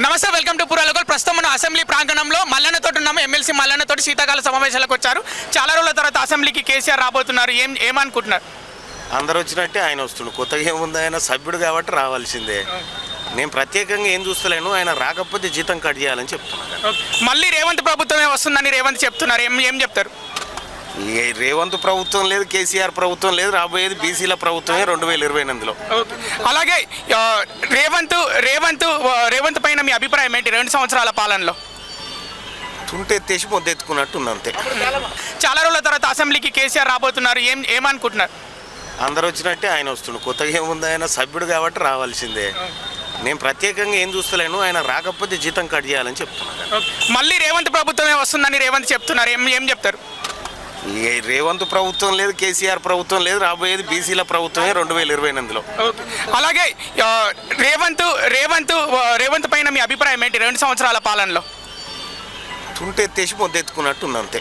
నమస్తే, welcome to పురాలగోల్. ప్రస్తుతం మనం అసెంబ్లీ ప్రాంగణంలో మల్లన్నతోటి ఉన్నాము. ఎమ్మెల్సీ మల్లన్నతోటి శీతాకాల సమావేశాలకు వచ్చారు. చాలా రోజుల తర్వాత అసెంబ్లీకి కేసీఆర్ రాబోతున్నారు. ఏమనుకుంటున్నారు? అందరు వచ్చినట్టే ఆయన వస్తుండు. కొత్తగా ఏముంది, ఆయన సభ్యుడు కాబట్టి రావాల్సిందే. నేను ప్రత్యేకంగా ఏం చూస్తలేను. ఆయన రాకపోతే జీతం కట్ చేయాలని చెప్తున్నాను. మళ్ళీ రేవంత్ ప్రభుత్వమే వస్తుందని రేవంత్ చెప్తున్నారు. ఏం చెప్తారు? ఈ రేవంత్ ప్రభుత్వం లేదు, కేసీఆర్ ప్రభుత్వం లేదు, రాబోయేది బీసీల ప్రభుత్వమే 2028లో. అలాగే రేవంత్ పైన మీ అభిప్రాయం ఏంటి 2 సంవత్సరాల పాలనలో? తుంటెత్తేసి మొద్దెత్తుకున్నట్టు ఉంది అంతే. చాలా రోజుల తర్వాత అసెంబ్లీకి కేసీఆర్ రాబోతున్నారు. ఏమనుకుంటున్నారు? అందరు వచ్చినట్టే ఆయన వస్తుండు. కొత్తగా ఏముంది, ఆయన సభ్యుడు కాబట్టి రావాల్సిందే. నేను ప్రత్యేకంగా ఏం చూస్తలేను. ఆయన రాకపోతే జీతం కట్ చేయాలని చెప్తున్నాను. మళ్ళీ రేవంత్ ప్రభుత్వమే వస్తుందని రేవంత్ చెప్తున్నారు. ఏం చెప్తారు? ఈ రేవంత్ ప్రభుత్వం లేదు, కేసీఆర్ ప్రభుత్వం లేదు, రాబోయేది బీసీల ప్రభుత్వమే 2028లో. అలాగే రేవంత్ పైన మీ అభిప్రాయం ఏంటి 2 సంవత్సరాల పాలనలో? తుంటెత్తేసి మొద్దెత్తుకున్నట్టు ఉంది అంతే.